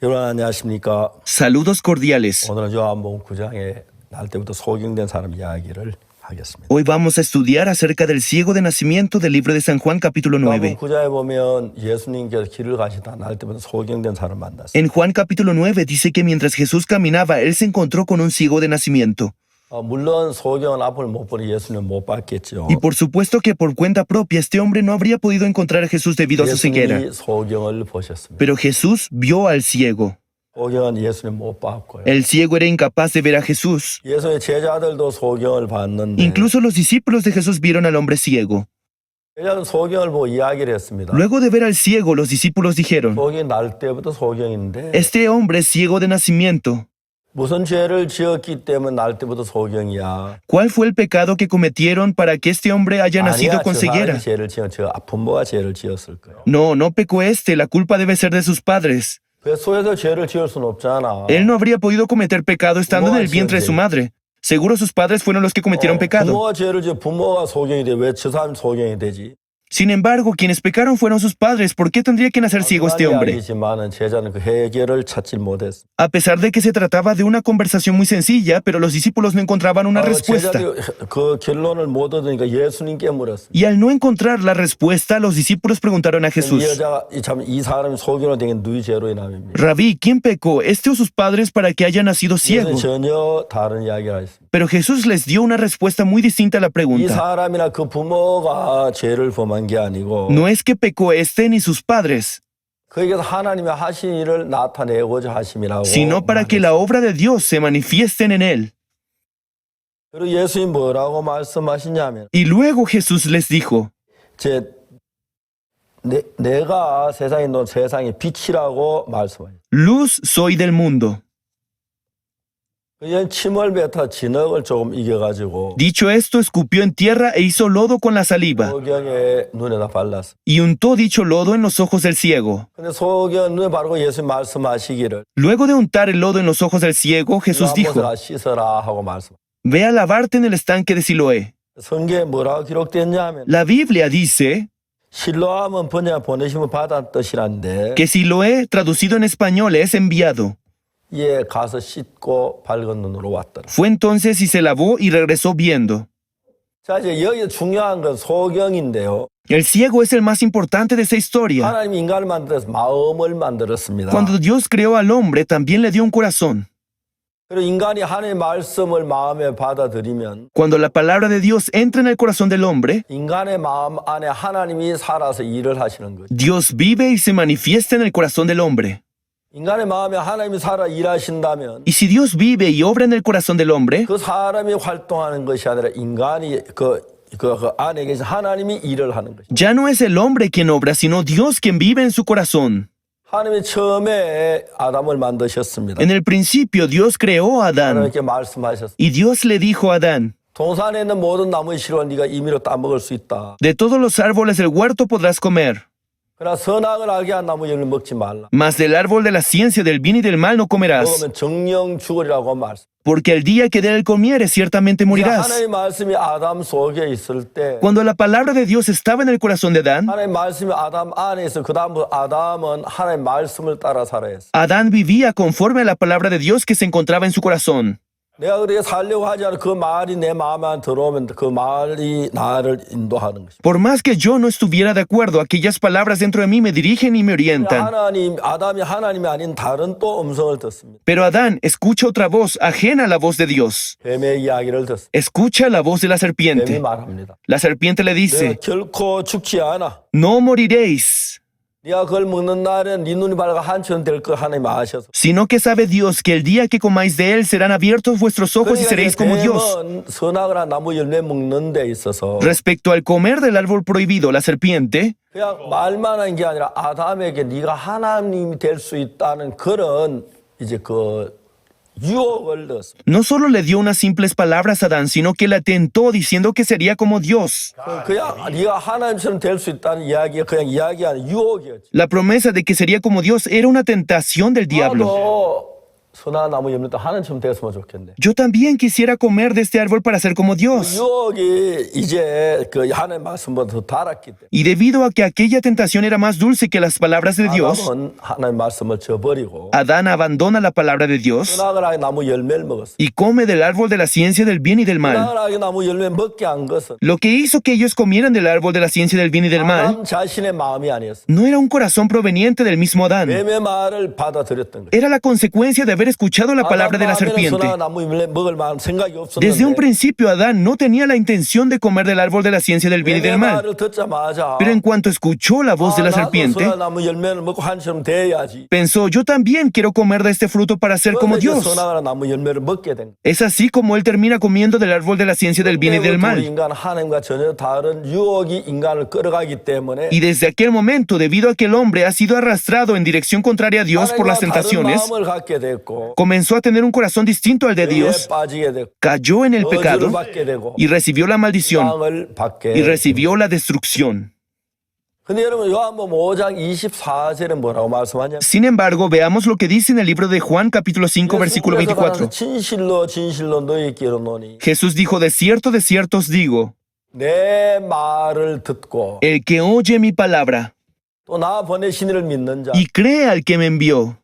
여러분 안녕하십니까? Saludos cordiales. 오늘은 요한복음 9장에 날 때부터 소경된 사람 이야기를 하겠습니다. Hoy vamos a estudiar acerca del ciego de nacimiento del libro de San Juan capítulo 9. 9장에 보면 예수님께서 길을 가시다 날 때부터 소경된 사람 만났어요. En Juan capítulo 9 dice que mientras Jesús caminaba, él se encontró con un ciego de nacimiento. 물론 소경은 앞을 못 보니 예수님 못 봤겠죠. Y por supuesto que por cuenta propia este hombre no habría podido encontrar a Jesús debido a su ceguera. 예수님이 소경을 보셨습니다. Pero Jesús vio al ciego. 소경은 예수님 못 봤고요. El ciego era incapaz de ver a Jesús. 예수의 제자들도 소경을 봤는데 Incluso los discípulos de Jesús vieron al hombre ciego. 제자들은 소경을 보고 이야기를 했습니다. Luego de ver al ciego, los discípulos dijeron, 소경이 날 때부터 소경인데 este hombre es ciego de nacimiento. 무슨 죄를 지었기 때문에 날 때부터 소경이야. ¿Cuál fue el pecado que cometieron para que este hombre haya nacido 아니야, con 저 ceguera? 사람이 죄를 지은 저 부모가 죄를 지었을 거예요. No, no pecó este, la culpa debe ser de sus padres. 뱃속에서 죄를 지을 수는 없잖아. Él no habría podido cometer pecado estando en el vientre de su madre. Seguro sus padres fueron los que cometieron pecado. 부모가 죄를 지어 부모가 소경이 돼. 왜 저 사람이 소경이 되지? Sin embargo, quienes pecaron fueron sus padres. ¿Por qué tendría que nacer ciego este hombre? 이야기지만은 제자는 그 해결을 찾지 못했어. A pesar de que se trataba de una conversación muy sencilla, pero los discípulos no encontraban una respuesta. 제자들이 그 결론을 못 얻으니까 예수님께 물었어. Y al no encontrar la respuesta, los discípulos preguntaron a 이 Jesús, 여자가 이 사람이 소경으로 된 게 누이 죄로 인함입니다. Rabí, ¿quién pecó, este o sus padres, para que haya nacido ciego? 예수는 전혀 다른 이야기를 했습니다. Pero Jesús les dio una respuesta muy distinta a la 이 pregunta. 사람이나 그 부모가 죄를 범한 게 아니고 No es que pecó este ni sus padres, 그에게서 하나님의 하신 일을 나타내고자 하심이라고. sino para que la obra de Dios se manifiesten en él. 그리고 예수님 뭐라고 말씀하시냐면 Y luego Jesús les dijo, 내가 세상에 놓은 세상의 빛이라고 말씀하셨어요. Luz soy del mundo. 그냥 침을 뱉어 진흙을 조금 이겨가지고 Dicho esto, escupió en tierra e hizo lodo con la saliva, 소경의 눈에다 발랐어. y untó dicho lodo en los ojos del ciego. 근데 소경 눈에 바르고 예수님 말씀하시기를 Luego de untar el lodo en los ojos del ciego, Jesús dijo, 요한복음에 씻어라 하고 말씀. ve a lavarte en el estanque de Siloé. 성경에 뭐라고 기록됐냐면 La Biblia dice 실로하면 번역 보내심을 받은 뜻이란데 que Siloé, traducido en español, es enviado. 예 가서 씻고 밝은 눈으로 왔더라. Fue entonces y se lavó y regresó viendo. 자 이제 여기 중요한 건 소경인데요. El ciego es el más importante de esta historia. 하나님 인간을 만들어서 마음을 만들었습니다. Cuando Dios creó al hombre, también le dio un corazón. 그리고 인간이 하나님의 말씀을 마음에 받아들이면 Cuando la palabra de Dios entra en el corazón del hombre, 인간의 마음 안에 하나님이 살아서 일을 하시는 거죠. Dios vive y se manifiesta en el corazón del hombre. 인간의 마음에 하나님이 살아 일하신다면 Y si Dios vive y obra en el corazón del hombre, 그 사람이 활동하는 것이 아니라 인간이 그 안에 계신 하나님이 일을 하는 것이죠. ya no es el hombre quien obra, sino Dios quien vive en su corazón. 하나님이 처음에 아담을 만드셨습니다. En el principio Dios creó a Adán, 하나님께 말씀하셨습니다. y Dios le dijo a Adán, 동산에 있는 모든 나무의 실은 네가 임의로 따먹을 수 있다. de todos los árboles del huerto podrás comer, 그러나 선악을 알게 한 나무 열매 먹지 말라. mas del árbol de la ciencia del bien y del mal no comerás, 먹으면 정령 죽으리라고 말씀. porque el día que de él comieres ciertamente morirás. 하나님의 말씀이 아담 속에 있을 때 Cuando la palabra de Dios estaba en el corazón de Adán, 하나님의 말씀이 아담 안에 있어. 그다음부터 아담은 하나님의 말씀을 따라 살아야 했어. Adán vivía conforme a la palabra de Dios que se encontraba en su corazón. 내가 그렇게 살려고 하지 않아 그 말이 내 마음에 안 들어오면 그 말이 나를 인도하는 것이다. Por más que yo no estuviera de acuerdo, aquellas palabras dentro de mí me dirigen y me orientan. 아담이 하나님이 아닌 다른 또 음성을 듣습니다. Pero Adán escucha otra voz ajena a la voz de Dios. 뱀의 이야기를 듣습니다. Escucha la voz de la 뱀이 serpiente. 말합니다. La serpiente le 내가 dice, 결코 죽지 않아. no moriréis, 네가 그걸 먹는 날은 네 눈이 밝아 한처럼 될 거 하나님 아셔서. sino que sabe Dios que el día que comáis de él serán abiertos vuestros ojos y seréis como Dios. 뱀은 선악을 한 나무 열매 먹는 데 있어서 Respecto al comer del árbol prohibido, la serpiente 그냥 말만 한 게 아니라 아담에게 네가 하나님이 될 수 있다는 그런 이제 그 유혹을 넣었습니다. no solo le dio unas simples palabras a Adán, sino que la tentó diciendo que sería como Dios. 그냥 네가 하나님처럼 될 수 있다는 이야기가 그냥 이야기 아니라 유혹이었죠. La promesa de que sería como Dios era una tentación del diablo. 나도 선악과 나무 엽니다. 하나님처럼 되었으면 좋겠네. Yo también quisiera comer de este árbol para ser como Dios. 유혹이 이제 그 하나님 말씀보다 더 달았기 때문에 Y debido a que aquella tentación era más dulce que las palabras de Dios, 아담은 하나님 말씀을 저버리고 Adán abandona la palabra de Dios 선악과 나무 열매를 먹었어. y come del árbol de la ciencia del bien y del mal. 선악과 나무 열매 먹게 한 것은 Lo que hizo que ellos comieran del árbol de la ciencia del bien y del mal 아담 자신의 마음이 아니었어. no era un corazón proveniente del mismo Adán. 뱀의 말을 받아들였던 거야. Era la consecuencia de haber escuchado la palabra de la serpiente. 선악과 나무 열매 먹을 만한 생각이 Desde un 없었는데 principio, Adán no tenía la intención de comer del árbol de la ciencia del bien y del 뱀의 mal. 말을 듣자마자 Pero en cuanto escuchó la voz de la 나도 serpiente, 선악과 나무 열매를 먹고 한처럼 돼야지. pensó, yo también quiero comer de este fruto para ser como 그래서 이제 Dios. 선악과 나무 열매를 먹게 된 거야. Es así como él termina comiendo del árbol de la ciencia del bien y del 우리 mal. 인간 하나님과 전혀 다른 유혹이 인간을 끌어가기 때문에 Y desde aquel momento, debido a que el hombre ha sido arrastrado en dirección contraria a Dios por las 하나님과 다른 tentaciones, 마음을 갖게 됐고 comenzó a tener un corazón distinto al de 죄에 Dios, 빠지게 됐고 cayó en el 저주를 pecado 받게 되고 y recibió la maldición 망을 받게 y 됐고. recibió la destrucción. 근데 여러분 요한복음 5장 24절에 뭐라고 말씀하냐? Sin embargo, veamos lo que dice en el libro de Juan capítulo 5 versículo 24. 진실로 진실로 너희에게 이르노니 Jesús dijo, de cierto os digo, 내 말을 듣고 el que oye mi palabra 또 나 보내신 이를 믿는 자 y cree al que me envió,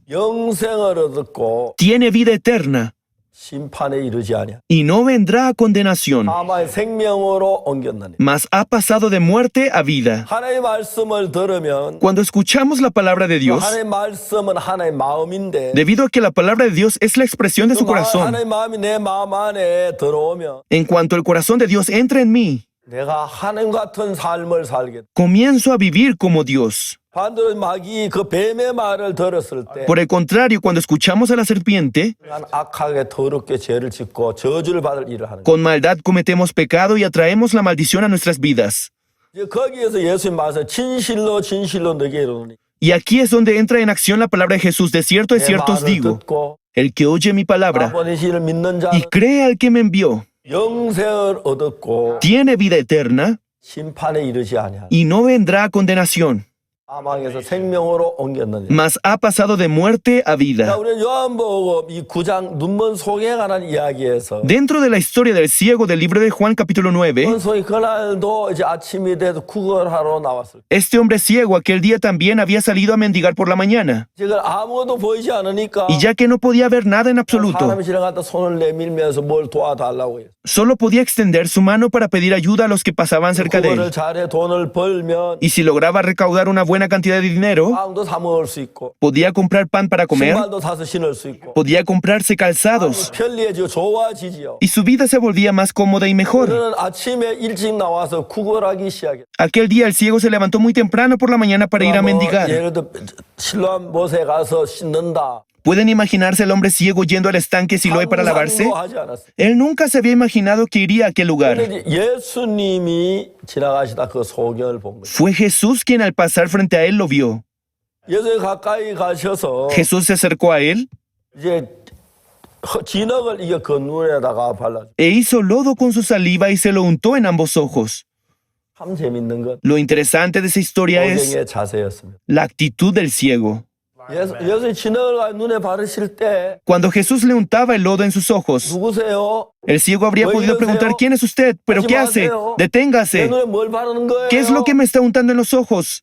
영생을 얻고 tiene vida eterna 심판에 이르지 아니야. y no vendrá a condenación, 사마의 생명으로 옮겼느니. mas ha pasado de muerte a vida. 하나님의 말씀을 들으면 Cuando escuchamos la palabra de Dios, 하나님의 말씀은 하나님의 마음인데 debido a que la palabra de Dios es la expresión de su corazón, 하나님의 마음이 내 마음 안에 들어오면 en cuanto el corazón de Dios entra en mí, 내가 하나님 같은 삶을 살게 돼. comienzo a vivir como Dios. 반대로 마귀 그 뱀의 말을 들었을 때 Por el contrario, cuando escuchamos a la serpiente, 난 악하게 더럽게 죄를 짓고 저주를 받을 일을 하는 거야. con maldad cometemos pecado y atraemos la maldición a nuestras vidas. 이제 거기에서 예수님 말씀 진실로 진실로 너에게 이르노니 Y aquí es donde entra en acción la palabra de Jesús, de cierto 내 os 말을 digo, 듣고 el que oye mi 나 palabra 보내신 이를 믿는 y 자는 cree al que me envió, 영생을 얻었고 tiene vida eterna 심판에 이르지 아니하라. y no vendrá a condenación, 사망에서 생명으로 옮겼느니. mas ha pasado de muerte a 자, vida. 우리 요한복음 이 9장 눈먼 소경에 관한 이야기에서 Dentro de la historia del ciego del libro de Juan capítulo 9, 눈먼 소경이 그날도 이제 아침이 돼서 구걸하러 나왔을 때 este hombre ciego aquel día también había salido a mendigar por la mañana. 지금 아무것도 보이지 않으니까 Y ya que no podía ver nada en absoluto, 사람이 지나갔다 손을 내밀면서 뭘 도와달라고 해요. solo podía extender su mano para pedir ayuda a los que pasaban cerca de 구걸을 él. 잘해 돈을 벌면 Y si lograba recaudar una buena cantidad de dinero, 빵도 사 먹을 수 있고 podía comprar pan para comer, 신발도 사서 신을 수 있고 podía comprarse calzados, 편리해지고 좋아지지요. y su vida se volvía más cómoda y mejor. 그는 아침에 일찍 나와서 구걸하기 시작했어요. Aquel día el ciego se levantó muy temprano por la mañana para ir a mendigar. 예를 들어 실로암 못에 가서 씻는다. ¿Pueden imaginarse al hombre ciego yendo al estanque Siloé para lavarse? 상상도 하지 않았어요. Él nunca se había imaginado que iría a aquel lugar. 근데 예수님이 지나가시다 그 소경을 본 거예요. Fue Jesús quien al pasar frente a él lo vio. 예수님 가까이 가셔서 Jesús se acercó a él 이제 진흙을 이게 그 눈에다가 발라. e hizo lodo con su saliva y se lo untó en ambos ojos. 참 재밌는 건 Lo interesante de esa historia es 소경의 자세였습니다. la actitud del ciego. 예수님 진흙을 눈에 바르실 때 Cuando Jesús le untaba el lodo en sus ojos, 누구세요? el ciego habría podido preguntar, ¿quién es usted? ¿Pero qué hace? 내 Deténgase. 눈에 뭘 바르는 거예요? ¿Qué es lo que me está untando en los ojos?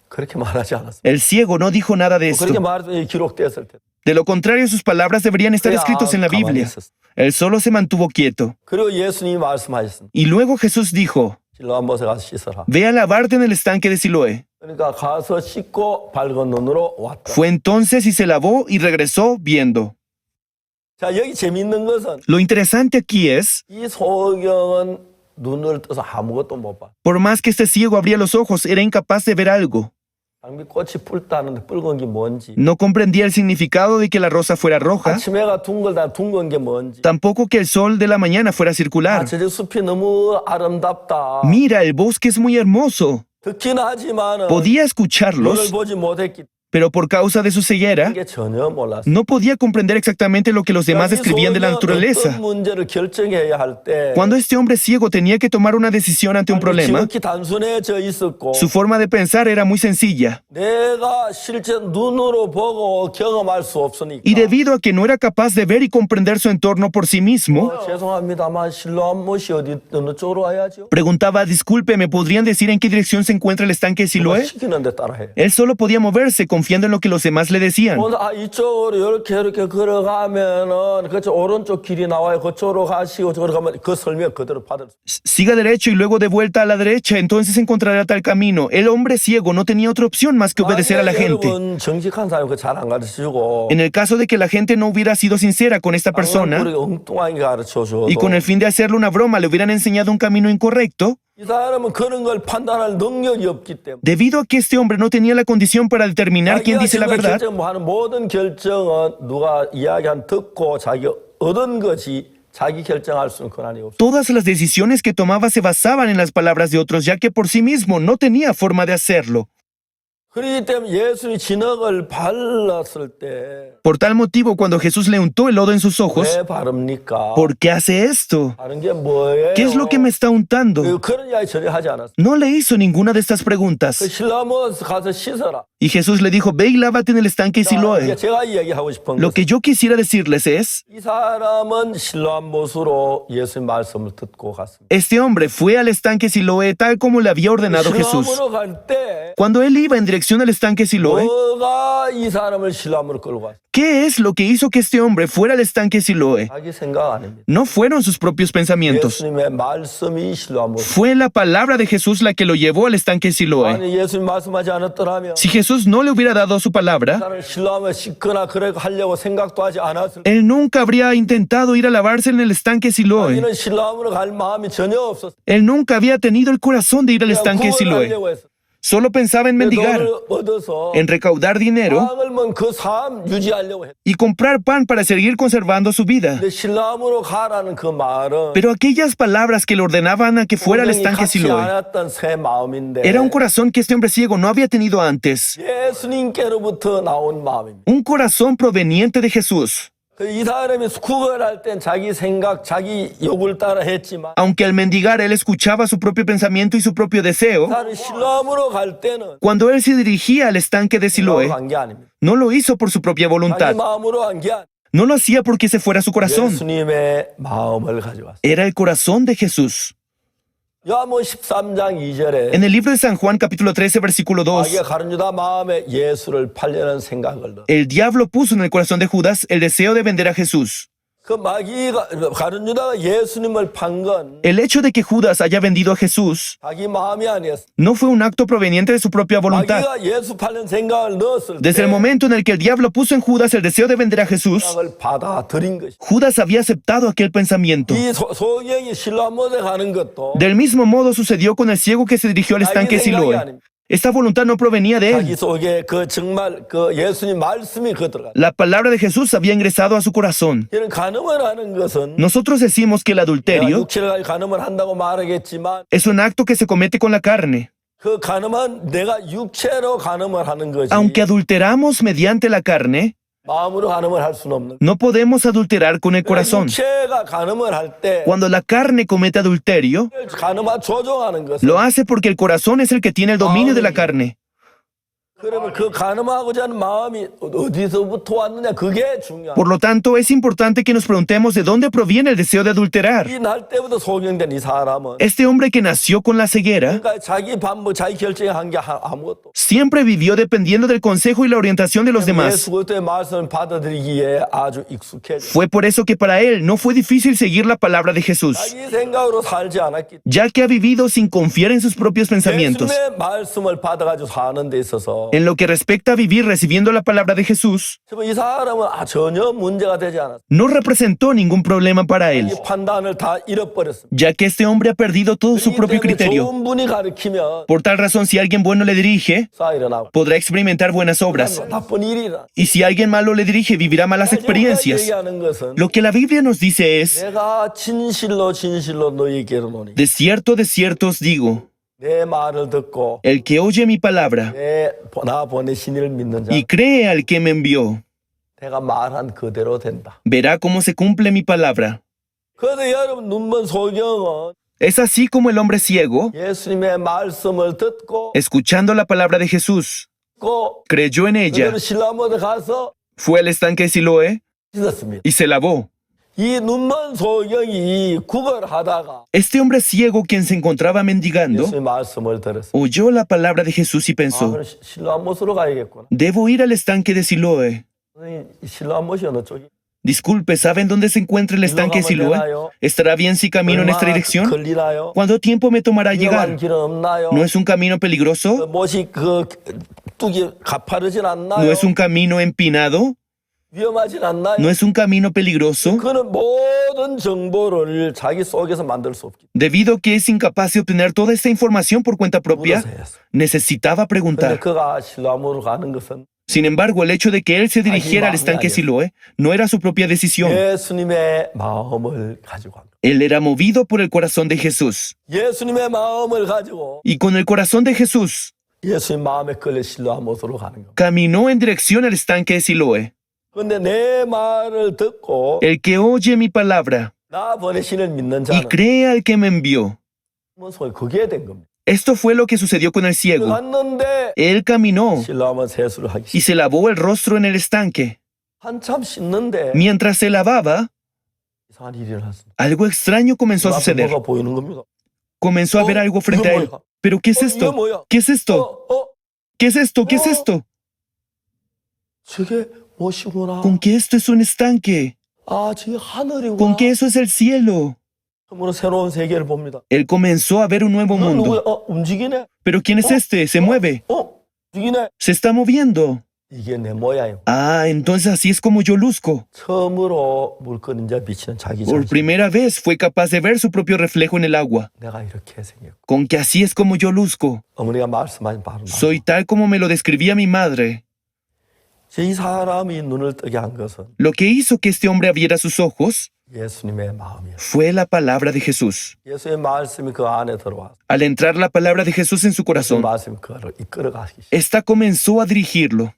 그렇게 말하지 않았어요. El ciego no dijo nada de 그렇게 esto. 말했더니 기록되었을 텐데. De lo contrario, sus palabras deberían estar escritas en la 가만히 Biblia. 있었어요. Él solo se mantuvo quieto. 그리고 예수님이 말씀하셨습니다. Y luego Jesús dijo, 실로암 못에 가서 씻어라. ve a lavarte en el estanque de Siloé. 그러니까 가서 씻고 밝은 눈으로 왔다. Fue entonces y se lavó y regresó viendo. 자, 여기 재밌는 것은 Lo interesante aquí es, 이 소경은 눈을 떠서 아무것도 못 봐. por más que este ciego abría los ojos, era incapaz de ver algo. 장미꽃이 붉다는데 붉은 게 뭔지. No comprendía el significado de que la rosa fuera roja, 아침 해가 둥글다 둥근 게 뭔지. tampoco que el sol de la mañana fuera 아, circular. 저 숲이 너무 아름답다. Mira, el bosque es muy hermoso. 듣긴 하지만은 Podía 눈을 escucharlos, 보지 못했기. pero por causa de su ceguera, 게 전혀 몰랐어요. no podía comprender exactamente lo que los demás describían de la naturaleza. 어떤 문제를 결정해야 할 때 Cuando este hombre ciego tenía que tomar una decisión ante un problema, 지극히 단순해져 있었고 su forma de pensar era muy sencilla. 내가 실제 눈으로 보고 경험할 수 없으니까 Y debido a que no era capaz de ver y comprender su entorno por sí mismo, 죄송합니다만 실로암 못이 어느 쪽으로 와야죠? preguntaba, disculpe, ¿me podrían decir en qué dirección se encuentra el estanque de Siloé? 시키는 데 따라해. Él solo podía moverse confiando en lo que los demás le decían. 이쪽으로 이렇게 걸어가면은 그쪽 오른쪽 길이 나와요. 그쪽으로 가시고 저쪽으로 가면 그 설명 그대로 받을 수. Siga derecho y luego de vuelta a la derecha, entonces encontrará tal camino. El hombre ciego no tenía otra opción más que obedecer a la gente. 여러분 정직한 사람이 그 잘 안 가르치고 En el caso de que la gente no hubiera sido sincera con esta persona 우리가 엉뚱하게 가르쳐줘도 y con el fin de hacerle una broma le hubieran enseñado un camino incorrecto, 이 사람은 그런 걸 판단할 능력이 없기 때문에 debido a que este hombre no tenía la condición para determinar quién dice la verdad, 결정하는 모든 결정은 누가 이야기한 듣고 자기 얻은 것이 자기 결정할 수 있는 권한이 없어. todas las decisiones que tomaba se basaban en las palabras de otros, ya que por sí mismo no tenía forma de hacerlo. 그렇기 때문에 예수님이 진흙을 발랐을 때 왜 Por tal motivo, cuando Jesús le untó el lodo en sus ojos, 바릅니까? ¿por qué hace esto? 다른 게 뭐예요? ¿Qué es lo que me está untando? 그런 이야기 전혀 하지 않았어. No le hizo ninguna de estas preguntas. 그 실로암 가서 씻어라. Y Jesús le dijo, ve y lávate en el estanque de 이게 Siloé. 제가 이야기하고 싶은 Lo 것은 que yo quisiera decirles es, 이 사람은 실로암 못으로 예수님 말씀을 듣고 갔습니다. este hombre fue al estanque Siloé tal como le había ordenado Jesús. 실로암으로 갈 때 Cuando él iba en dirección al estanque Siloé, 뭐가 이 사람을 실로암으로 끌고 갔어? ¿qué es lo que hizo que este hombre fuera al estanque Siloé? 자기 생각 아닙니다. No fueron sus propios pensamientos. 예수님의 말씀이 실로암으로. Fue la palabra de Jesús la que lo llevó al estanque Siloé. 아니 예수님 말씀하지 않았더라면 Si Jesús no le hubiera dado su palabra, 나는 실로암에 씻거나 그래 하려고 생각도 하지 않았을. él nunca habría intentado ir a lavarse en el estanque Siloé. 이는 실로암으로 갈 마음이 전혀 없었어. Él nunca había tenido el corazón de ir al estanque Siloé. 구원하려고 했어. Solo pensaba en mendigar, 돈을 얻어서 en recaudar dinero 빵을 먹은 그삶 유지하려고 했어. y comprar pan para seguir conservando su vida. 근데 실로암으로 가라는 그 말은 Pero aquellas palabras que le ordenaban a que fuera al 분명히 estanque 갖지 Siloé 않았던 새 마음인데 era un corazón que este hombre ciego no había tenido antes. 예수님께로부터 나온 마음입니다. Un corazón proveniente de Jesús. 이 사람이 구걸할 땐 자기 생각, 자기 욕을 따라 했지만 Aunque al mendigar él escuchaba su propio pensamiento y su propio deseo, 사람 실로암으로 갈 때는 cuando él se dirigía al estanque de Siloé, 간게 아닙니다. no lo hizo por su propia 자기 voluntad. 마음으로 한 게 아니라 No lo hacía porque ese fuera su corazón. 예수님의 마음을 가져왔어요. Era el corazón de Jesús. 요한복음 13장 2절에 En el libro de San Juan, capítulo 13, versículo 2, 자기가 가룟 유다 마음에 예수를 팔려는 생각을 넣어. el diablo puso en el corazón de Judas el deseo de vender a Jesús. 그 마귀가 가룟 유다가 예수님을 판 건 El hecho de que Judas haya vendido a Jesús 자기 마음이 아니었어. no fue un acto proveniente de su propia voluntad. 마귀가 예수 팔는 생각을 넣었을 Desde el 때 momento en el que el diablo puso en Judas el deseo de vender a Jesús, 생각을 받아들인 것이. Judas había aceptado aquel pensamiento. 이 소경이 실로암 못에 가는 것도 Del mismo modo sucedió con el ciego que se dirigió al estanque Siloé. Esta voluntad no provenía de 자기 él. 속에 그 정말 그 예수님 말씀이 그 들어가. La palabra de Jesús había ingresado a su corazón. 이런 간음을 하는 것은 Nosotros decimos que el 내가 adulterio 육체를 가지고 간음을 한다고 말하겠지만 es un acto que se comete con la carne. 그 간음은 내가 육체로 간음을 하는 거지. Aunque adulteramos mediante la carne, 마음으로 간음을 할 수는 없는. no podemos adulterar con el corazón. 육체가 간음을 할 때 Cuando la carne comete adulterio, 간음아 조종하는 것은 lo hace porque el corazón es el que tiene el dominio de la carne. 그러면 그 간음하고자 하는 마음이 어디서부터 왔느냐 그게 중요한. Por lo tanto, es importante que nos preguntemos de dónde proviene el deseo de adulterar. 이 날 때부터 소경된 이 사람은 Este hombre que nació con la ceguera 그러니까 자기 반복 자기 결정에 한 게 아무것도. siempre vivió dependiendo del consejo y la orientación de los demás. 예수 그리스도의 말씀을 받아들이기에 아주 익숙해져. Fue por eso que para él no fue difícil seguir la palabra de Jesús, 자기 생각으로 살지 않았기 ya que ha vivido sin confiar en sus propios pensamientos. 예수님의 말씀을 받아가지고 사는 데 있어서 En lo que respecta a vivir recibiendo la palabra de Jesús, 이 사람은 전혀 문제가 되지 않았어. no representó ningún problema para él, 이 판단을 다 잃어버렸습니다. ya que este hombre ha perdido todo su propio criterio. 좋은 분이 가르치면 Por tal razón, si alguien bueno le dirige, 싸 일어나고 podrá experimentar buenas obras. 나쁜 일이 일어나. Y si alguien malo le dirige, vivirá malas experiencias. 얘기하는 것은 Lo que la Biblia nos dice es, 내가 진실로 진실로 너희에게로 노니 de cierto os digo, 내 말을 듣고 El que oye mi palabra 나 보내신 이를 믿는 자 y cree al que me envió, 내가 말한 그대로 된다. verá cómo se cumple mi palabra. 그런데 여러분 눈먼 소경은 Es así como el hombre ciego, 예수님의 말씀을 듣고 escuchando la palabra de Jesús, creyó en ella, 그대로 실로암에 가서 fue al estanque de Siloé 씻었습니다. y se lavó. 이 눈먼 소경이 구걸하다가 Este hombre ciego, quien se encontraba mendigando, 예수님의 말씀을 들었어요. oyó la palabra de Jesús y 아, pensó, 그럼 실로암못으로 가야겠구나. debo ir al estanque de Siloé. 실로암못이 어느 쪽이? Disculpe, ¿saben dónde se encuentra el estanque de Siloé? ¿Estará bien si camino en esta dirección? 걸리나요? ¿Cuánto tiempo me tomará 위험한 llegar? 길은 없나요? ¿No es un camino peligroso? 못이 뚝이 가파르진 ¿No 않나요? es un camino empinado? 위험하진 않나요? ¿No es un camino peligroso? 그는 모든 정보를 자기 속에서 만들 수 없기 Debido a que es incapaz de obtener toda esta información por cuenta propia, 물어서 했어. necesitaba 근데 preguntar. 그가 실로암으로 가는 것은 Sin embargo, el hecho de que él se dirigiera al estanque Siloé no era su propia decisión. 예수님의 마음을 가지고 한 거예요. Él era movido por el corazón de Jesús. 예수님의 마음을 가지고 Y con el corazón de Jesús, 예수님 마음에 끌려 실로암으로 가는 거예요. caminó en dirección al estanque de Siloé. 그런데 내 말을 듣고 El que oye mi palabra 나 보내신을 믿는 y 자는 cree al que me envió. 그게 된 겁니다. Esto fue lo que sucedió con el ciego. 갔는데 Él caminó 실로암은 세수를 하기 y 시작. se lavó el rostro en el estanque. 한참 씻는데 Mientras se lavaba, 이상한 일이 일어났습니다. algo extraño comenzó a 앞에 suceder. 뭐가 보이는 겁니다. Comenzó a ver algo frente a él. ¿Pero qué es 이거 esto? 뭐야? ¿Qué es esto? ¿Qué es esto? ¿Qué es esto? 저게 무엇이구나. Con que esto es un estanque. 아, 저게 하늘이구나. Con que eso es el cielo. 처음으로 새로운 세계를 봅니다. Él comenzó a ver un nuevo 누구야? mundo. 움직이네. ¿Pero quién es este? Se mueve. 움직이네. Se está moviendo. 이게 내 모양이고. Ah, entonces así es como yo luzco. 처음으로 물건인자 비치는 자기 Por 자신. primera vez fue capaz de ver su propio reflejo en el agua. 내가 이렇게 생겼고. Con que así es como yo luzco. 어머니가 말씀하신 바로 나. Soy tal como me lo describía mi madre. 이 사람이 눈을 뜨게 한 것은 Lo que hizo que este hombre abriera sus ojos 예수님의 마음이었어요. fue la palabra de Jesús. 예수의 말씀이 그 안에 들어와서 Al entrar la palabra de Jesús en su 그 corazón, 말씀이 그를 이끌어가기 시작. esta comenzó a dirigirlo.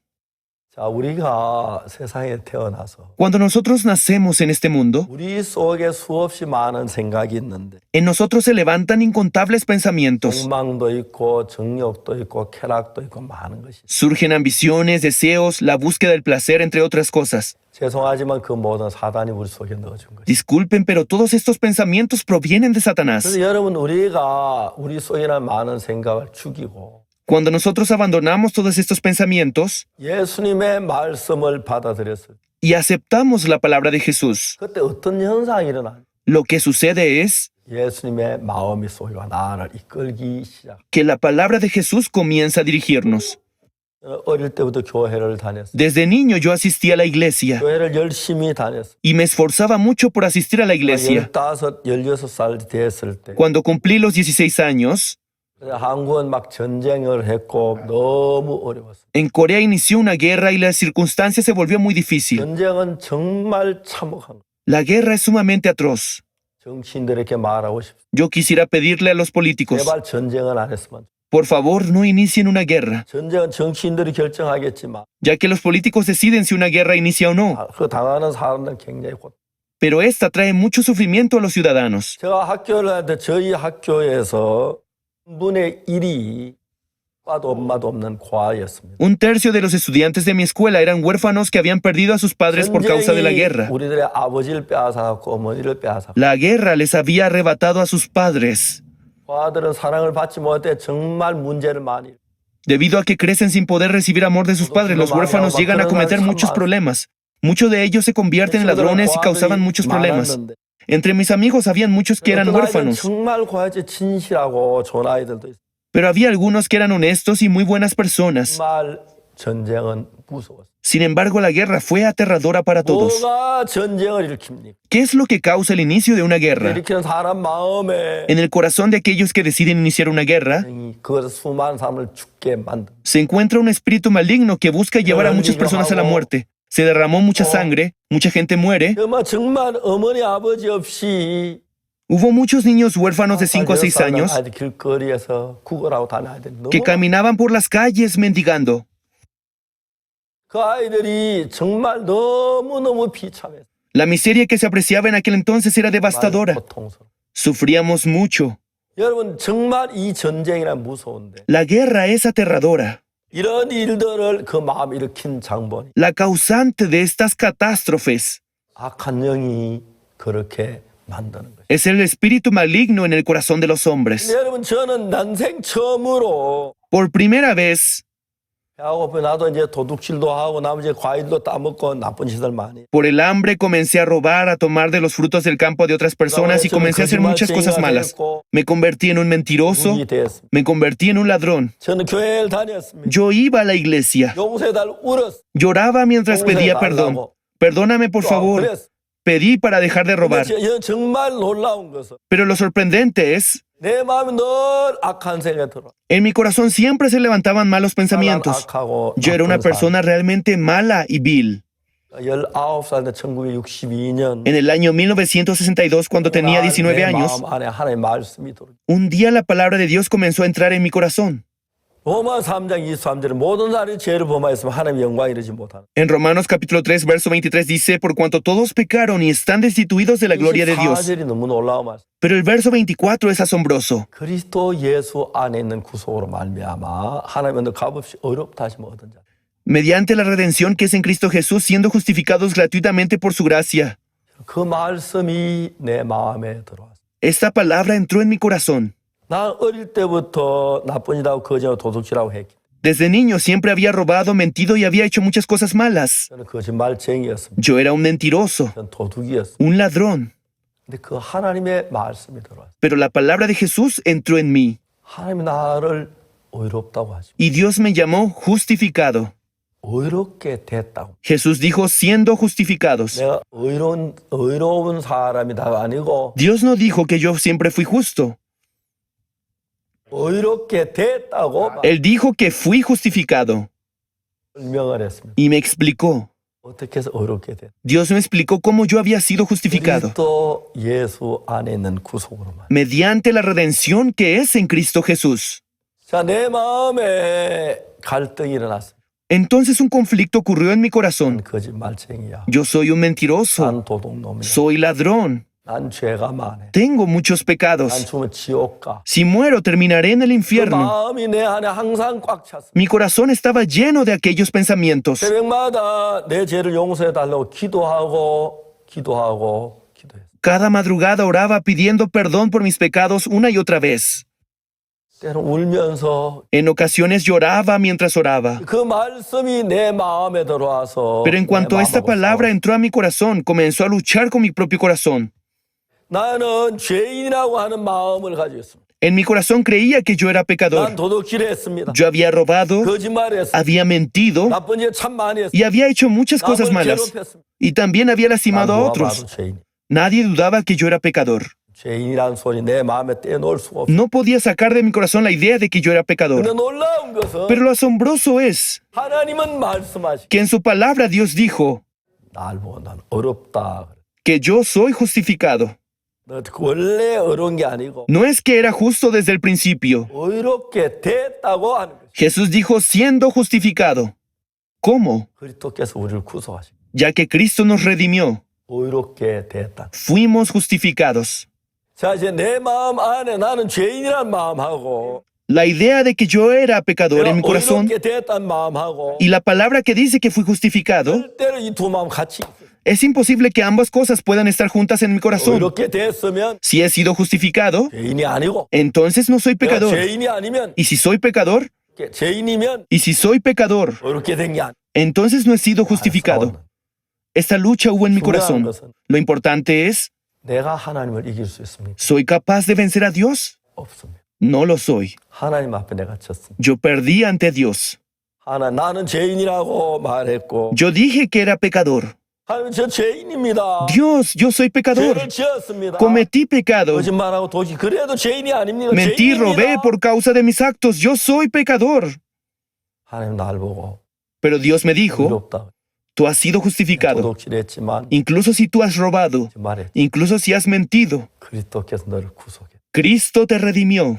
자, 우리가 세상에 태어나서 Cuando nosotros nacemos en este mundo, 우리 속에 수없이 많은 생각이 있는데 en nosotros se levantan incontables pensamientos. 욕망도 있고 정욕도 있고 쾌락도 있고 많은 것이. Surgen ambiciones, deseos, la búsqueda del placer, entre otras cosas. 죄송하지만 그 모든 사단이 우리 속에 넣어준 거죠. Disculpen, pero todos estos pensamientos provienen de Satanás. 그래서 여러분 우리가 우리 속에 있는 많은 생각을 죽이고 Cuando nosotros abandonamos todos estos pensamientos 예수님의 말씀을 받아들였을 때 y aceptamos la palabra de Jesús, 그때 어떤 현상이 일어나? lo que sucede es 예수님의 마음이 속에 나를 이끌기 시작. que la palabra de Jesús comienza a dirigirnos. 어릴 때부터 교회를 다녔어요. Desde niño yo asistí a la iglesia 교회를 열심히 다녔어요. y me esforzaba mucho por asistir a la iglesia. 15, 16살 됐을 때 Cuando cumplí los 16 años, 한국은 막 전쟁을 했고 너무 어려웠어요. en Corea inició una guerra y la circunstancia se volvió muy difícil. 전쟁은 정말 참혹한 거. La guerra es sumamente atroz. 정치인들에게 말하고 싶어요. Yo quisiera pedirle a los políticos, 제발 전쟁은 안 했으면. por favor, no inicien una guerra, 전쟁은 정치인들이 결정하겠지만 ya que los políticos deciden si una guerra inicia o no, 그 당하는 사람들은 굉장히 pero esta trae mucho sufrimiento a los ciudadanos. 제가 학교를 하는데 저희 학교에서 3분의 1이 아빠도 엄마도 없는 과였습니다. Un tercio de los estudiantes de mi escuela eran huérfanos que habían perdido a sus padres por causa de la guerra. 우리들의 아버지를 빼앗아갖고 어머니를 빼앗아. La guerra les había arrebatado a sus padres. 과들은 사랑을 받지 못해 정말 문제를 많이. Debido a que crecen sin poder recibir amor de sus padres, los huérfanos llegan a cometer muchos problemas. Muchos de ellos se convierten en ladrones y causaban muchos problemas. Entre mis amigos habían muchos que eran huérfanos, 정말 과제 진실하고 좋은 아이들도 있어. pero había algunos que eran honestos y muy buenas personas. 정말 전쟁은 무서웠어. Sin embargo, la guerra fue aterradora para todos. 뭐가 전쟁을 일으킵니까? ¿Qué es lo que causa el inicio de una guerra? 일으키는 사람 마음에 En el corazón de aquellos que deciden iniciar una guerra, 그것을 수많은 사람을 죽게 만든. se encuentra un espíritu maligno que busca llevar a muchas personas a la muerte. Se derramó mucha sangre, mucha gente muere. 정말 어머니 아버지 없이 Hubo muchos niños huérfanos de 5 a 6 años 아이들 길거리에서 구걸하고 다니는 아이들이 너무 que caminaban por las calles mendigando. 그 아이들이 정말 너무너무 비참했어요. La miseria que se apreciaba en aquel entonces era devastadora. 고통스러워. Sufríamos mucho. 여러분 정말 이 전쟁이란 무서운데 La guerra es aterradora. 이런 일들을 그 마음 일으킨 장본이 La causante de estas catástrofes 악한 영이 그렇게 만드는 거예요. es el espíritu maligno en el corazón de los hombres. 여러분 저는 난생 처음으로 Por primera vez, 배가 고프 나도 이제 도둑질도 하고 나머지 과일도 따먹고 나쁜 짓을 많이. por el hambre comencé a robar, a tomar de los frutos del campo de otras personas y comencé a hacer muchas cosas malas. Me convertí en un mentiroso, 이 됐습니다. me convertí en un ladrón. 저는 교회를 다녔습니다. Yo iba a la iglesia, 용서해달 울었어. lloraba mientras pedía perdón. Perdóname por favor. Pedí para dejar de robar. 정말 놀라운 것은 Pero lo sorprendente es, 내 마음이 늘 악한 생각이 들어. en mi corazón siempre se levantaban malos pensamientos. 악하고 Yo era una persona realmente mala y vil. 19살 때 1962년 En el año 1962, cuando tenía 19 años, 마음 안에 하나님의 말씀이 들어. un día la palabra de Dios comenzó a entrar en mi corazón. 로마 3장 23절에 모든 사람이 죄를 범하였으면 하나님의 영광 이르지 못하는. En Romanos capítulo 3, verso 23 dice, por cuanto todos pecaron y están destituidos de la gloria de Dios. 24절이 너무 놀라운 말씀. Pero el verso 24 es asombroso. 그리스도 예수 안에 있는 구속으로 말미암아 하나님의 너 값없이 어렵다 하시면 얻은 자. Mediante la redención que es en Cristo Jesús, siendo justificados gratuitamente por su gracia. 그 말씀이 내 마음에 들어왔어. Esta palabra entró en mi corazón. 나 어릴 때부터 나쁜 일하고 거짓하고 도둑질하고 했기. Desde niño siempre había robado, mentido y había hecho muchas cosas malas. 저는 거짓말쟁이였습니다. Yo era un mentiroso, 저는 도둑이었습니다. un ladrón. 근데 그 하나님의 말씀이 들어왔어. Pero la palabra de Jesús entró en mí. 하나님이 나를 의롭다고 하십니다. Y Dios me llamó justificado. 의롭게 됐다고. Jesús dijo, siendo justificados. 내가 의로운 사람이다가 아니고 Dios no dijo que yo siempre fui justo. 의롭게 됐다고 Él dijo que fui justificado. 설명을 했습니다. Y me explicó. 어떻게 해서 의롭게 됐다. Dios me explicó cómo yo había sido justificado. 그리스도 예수 안에 있는 구속으로만. Mediante la redención que es en Cristo Jesús. 자, 내 마음에 갈등이 일어났습니다. Entonces un conflicto ocurrió en mi corazón. 거짓말쟁이야. Yo soy un mentiroso. 난 도둑놈이야. Soy ladrón. 난 죄가 많아. Tengo muchos 난 pecados. 죽으면 지옥 가. Si muero, terminaré en el 그 infierno. 마음이 내 안에 항상 꽉 찼습니다. Mi corazón estaba lleno de aquellos pensamientos. 새벽마다 내 죄를 용서해 달라고 기도했어요. Cada madrugada oraba pidiendo perdón por mis pecados una y otra vez. 때로 울면서 En ocasiones lloraba mientras oraba. 그 말씀이 내 마음에 들어와서 Pero en cuanto 내 esta 마음하고 palabra 싸워. entró a mi corazón, comenzó a luchar con mi propio corazón. 나는 죄인이라고 하는 마음을 가지고 있습니다. En mi corazón creía que yo era 난 pecador. 도둑질했습니다. Yo había robado, 거짓말했습니다. había mentido 나쁜 짓 참 많이 했습니다. y había hecho muchas cosas 남을 malas. 괴롭혔습니다. Y también había lastimado a 누가 otros. 봐도 죄인. Nadie dudaba que yo era pecador. 죄인이라는 소리 내 마음에 떼놓을 수가 없어. No podía sacar de mi corazón la idea de que yo era 근데 pecador. 놀라운 것은 Pero lo asombroso es 하나님은 말씀하시. que en su palabra Dios dijo 날 보고 난 어렵다. que yo soy justificado. 너 원래 어려운 게 아니고 No es que era justo desde el principio. 의롭게 됐다고 하는 것이. Jesús dijo siendo justificado. ¿Cómo? 그리스도께서 우리를 구속하시. Ya que Cristo nos redimió, 의롭게 됐다. fuimos justificados. 자, 이제 내 마음 안에 나는 죄인이란 마음하고 La idea de que yo era pecador en mi corazón 의롭게 됐다는 마음하고 y la palabra que dice que fui justificado, 절대로 이 두 마음 같이 있어요. es imposible que ambas cosas puedan estar juntas en mi corazón. 의롭게 됐으면 Si he sido justificado, 죄인이 아니고 entonces no soy 내가 pecador. 죄인이 아니면 Y si soy pecador, 죄인이면 y si soy pecador, 의롭게 된 게 아니야. entonces no he sido justificado. Esta lucha hubo en mi corazón. Lo importante es, 내가 하나님을 이길 수 있습니까? ¿soy capaz de vencer a Dios? 없습니다. No lo soy. 하나님 앞에 내가 졌습니다. Yo perdí ante Dios. 나는 죄인이라고 말했고 Yo dije que era pecador. 하나님 저 죄인입니다. Dios, yo soy pecador. 죄를 지었습니다. Cometí pecado. 거짓말하고 도시 그래도 죄인이 아닙니다. Mentí, 죄인입니다. robé por causa de mis actos. Yo soy pecador. 하나님 날 보고 Pero Dios me dijo, 의롭다. Tú has sido justificado. 도둑질했지만 Incluso si tú has robado, 말했지. incluso si has mentido, 그리스도께서 너를 구속해. Cristo te redimió.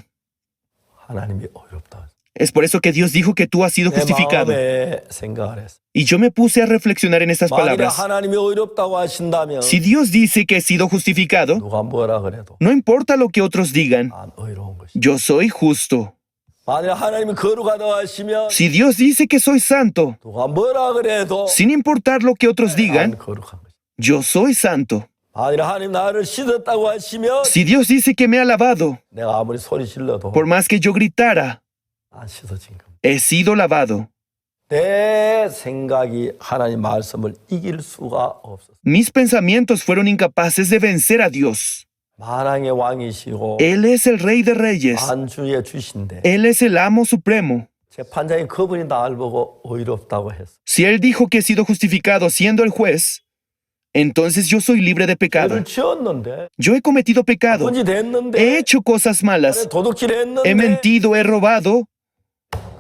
하나님이 어렵다. Es por eso que Dios dijo que tú has sido 내 justificado. 마음에 생각을 했어. Y yo me puse a reflexionar en estas 만일에 palabras. 하나님이 어렵다고 하신다면 Si Dios dice que he sido justificado, 누가 뭐라 그래도 no importa lo que otros digan, 안 어려운 것이. yo soy justo. 만일 하나님이 거룩하다고 하시면 Si Dios dice que soy santo, 누가 뭐라 그래도 sin importar lo que otros 안 digan, 거룩한 것이. yo soy santo. 만일 하나님 나를 씻었다고 하시면 Si Dios dice que me ha lavado, 내가 아무리 소리 질러도 por más que yo gritara, 안 씻어진 겁니다. he sido lavado. 내 생각이 하나님 말씀을 이길 수가 없었어. Mis pensamientos fueron incapaces de vencer a Dios. 만왕의 왕이시고 Él es el Rey de Reyes. 만주의 주신데 Él es el amo supremo. 재판장이 그분이 나를 보고 의롭다고 했어. Si Él dijo que he sido justificado siendo el juez, entonces yo soy libre de pecado. 죄를 지었는데 Yo he cometido pecado. 번지 됐는데 He hecho cosas malas. 도둑질했는데 He mentido, he robado.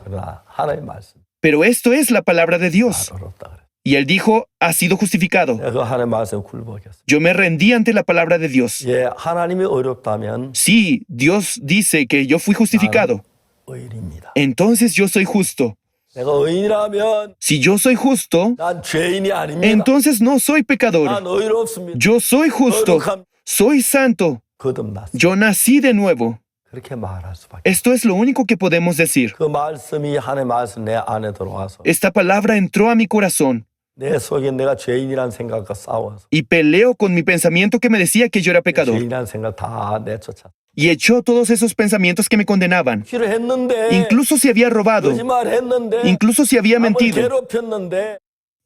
그러나 하나님 말씀 Pero esto es la palabra de Dios. 나를 어렵다 그래. Y Él dijo, has sido justificado. 내가 그 하나님 말씀에 굴복했어. Yo me rendí ante la palabra de Dios. 예, 하나님이 어렵다면 Sí, Dios dice que yo fui justificado. 의인입니다. Entonces yo soy justo. 내가 의인이라면 Si yo soy justo, 난 죄인이 아닙니다. entonces no soy pecador. 난 의롭습니다. Yo soy justo. Soy santo. 거듭났어. Yo nací de nuevo. 그렇게 말할 수밖에. Esto es lo único que podemos decir. 그 말씀이 하나님 말씀 내 안에 들어와서 Esta palabra entró a mi corazón 내 속에 내가 죄인이라는 생각과 싸워서 y peleo con mi pensamiento que me decía que yo era pecador. 죄인이라는 생각 다 내쫓아. Y echó todos esos pensamientos que me condenaban. 했는데 Incluso si había robado, 거짓말했는데 incluso si había 남을 mentido, 괴롭혔는데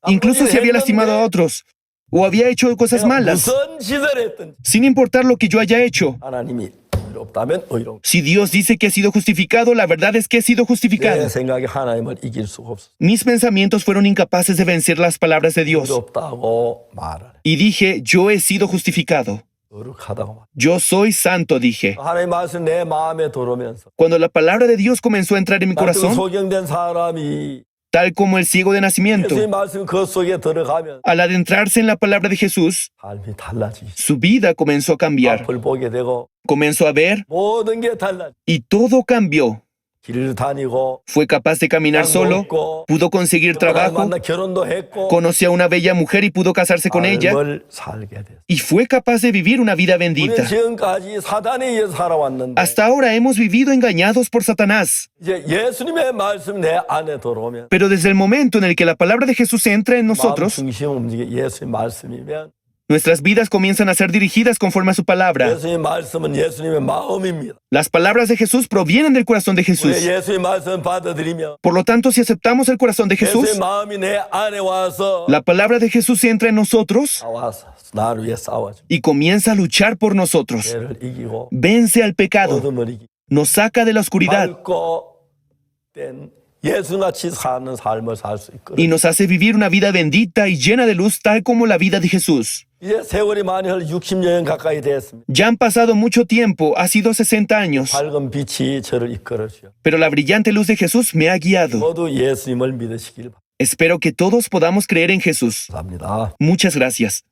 incluso si había lastimado a otros o había hecho cosas malas, 무슨 짓을 했든지 sin importar lo que yo haya hecho. 하나님이 의롭다면 의로운. Si Dios dice que he sido justificado, la verdad es que he sido 내 justificado. 생각이 하나님을 이길 수가 없어. Mis pensamientos fueron incapaces de vencer las palabras de Dios. 의롭다고 말을 해. Y dije, yo he sido justificado. 거룩하다고 말. Yo soy santo, dije. 하나님 말씀 내 마음에 들어오면서 Cuando la palabra de Dios comenzó a entrar en mi 나도 corazón, 소경된 사람이 tal como el ciego de nacimiento, 예수의 말씀 그 속에 들어가면 al adentrarse en la palabra de Jesús, 삶이 달라지기 시작. su vida comenzó a cambiar. 앞을 보게 되고 Comenzó a ver 모든 게 달라지. y todo cambió. 길을 다니고 Fue capaz de caminar solo, 먹고 pudo conseguir trabajo, 만나 결혼도 했고 conoció a una bella mujer y pudo casarse con ella, 삶을 살게 됐어. y fue capaz de vivir una vida 우리는 bendita. 지금까지 사단에 의해서 살아왔는데 Hasta ahora hemos vivido engañados por Satanás. 이제 예수님의 말씀 내 안에 들어오면 Pero desde el momento en el que la palabra de Jesús entra en 마음 nosotros, 중심 움직이 예수의 말씀이면 nuestras vidas comienzan a ser dirigidas conforme a su palabra. 예수의 말씀은 예수님의 마음입니다. Las palabras de Jesús provienen del corazón de 우리 Jesús. 예수의 말씀 받아들이며 Por lo tanto, si aceptamos el corazón de 예수의 Jesús, 마음이 내 안에 와서 la palabra de Jesús entra en nosotros 나와서 나를 위해 싸워줘. y comienza a luchar por nosotros. 죄를 이기고 Vence al pecado, 어둠을 이기. nos saca de la oscuridad 밝고 된 예수같이 사는 삶을 살 수 있거든. y nos hace vivir una vida bendita y llena de luz, tal como la vida de Jesús. 이제 세월이 많이 흘러 60년 가까이 됐습니다. Ya han pasado mucho tiempo, ha sido 60 años, 밝은 빛이 저를 이끌어 주요. pero la brillante luz de Jesús me ha guiado. 모두 예수님을 믿으시길 Espero que todos podamos creer en Jesús. 바랍니다. Muchas gracias.